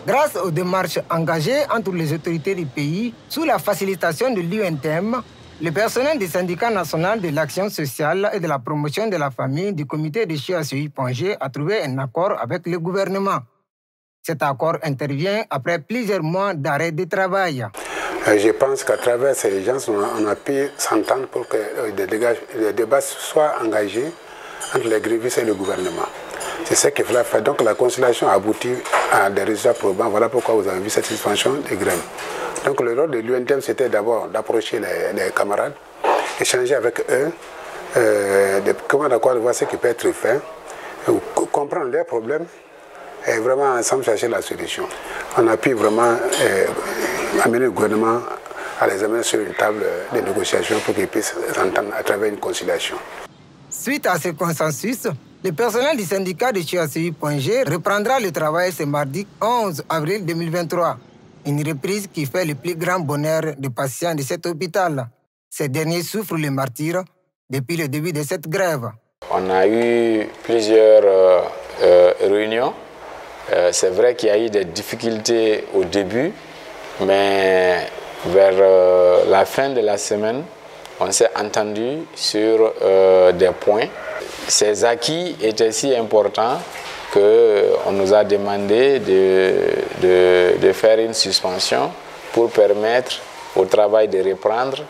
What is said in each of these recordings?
Grâce aux démarches engagées entre les autorités du pays, sous la facilitation de l'UNTM, le personnel du syndicat national de l'action sociale et de la promotion de la famille du comité de CHI.G a trouvé un accord avec le gouvernement. Cet accord intervient après plusieurs mois d'arrêt de travail. Je pense qu'à travers ces gens, on a pu s'entendre pour que les débats soient engagés entre les grévistes et le gouvernement. C'est ce qu'il fallait faire. Donc la conciliation a abouti à des résultats probants. Voilà pourquoi vous avez vu cette suspension des grèves. Donc le rôle de l'UNTM, c'était d'abord d'approcher les camarades, échanger avec eux, comment d'accord de voir ce qui peut être fait, comprendre leurs problèmes et vraiment ensemble chercher la solution. On a pu vraiment amener le gouvernement à les amener sur une table de négociation pour qu'ils puissent s'entendre à travers une conciliation. Suite à ce consensus, le personnel du syndicat de CHI.G reprendra le travail ce mardi 11 avril 2023. Une reprise qui fait le plus grand bonheur des patients de cet hôpital. Ces derniers souffrent le martyre depuis le début de cette grève. On a eu plusieurs réunions. C'est vrai qu'il y a eu des difficultés au début, mais vers la fin de la semaine, on s'est entendu sur des points. Ces acquis étaient si importants qu'on nous a demandé de faire une suspension pour permettre au travail de reprendre.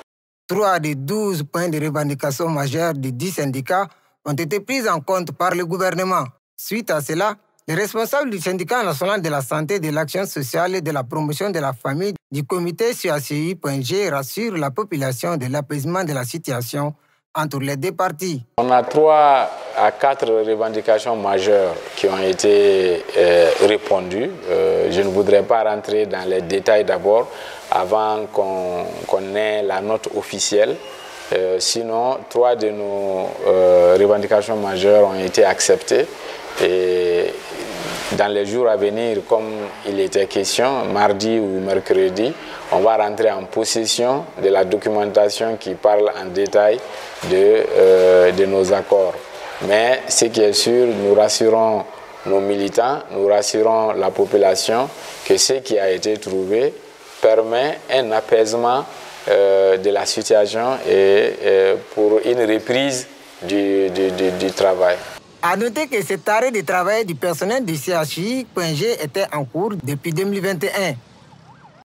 3 des 12 points de revendication majeures des 10 syndicats ont été pris en compte par le gouvernement. Suite à cela, les responsables du syndicat national de la santé, de l'action sociale et de la promotion de la famille du comité CHI.G rassurent la population de l'apaisement de la situation entre les deux parties. On a 3 à 4 revendications majeures qui ont été répondues. Je ne voudrais pas rentrer dans les détails d'abord avant qu'on ait la note officielle. Sinon, 3 de nos revendications majeures ont été acceptées. Et dans les jours à venir, comme il était question, mardi ou mercredi, on va rentrer en possession de la documentation qui parle en détail de nos accords. Mais ce qui est sûr, nous rassurons nos militants, nous rassurons la population que ce qui a été trouvé permet un apaisement de la situation et pour une reprise du travail. À noter que cet arrêt de travail du personnel du CHI.G était en cours depuis 2021.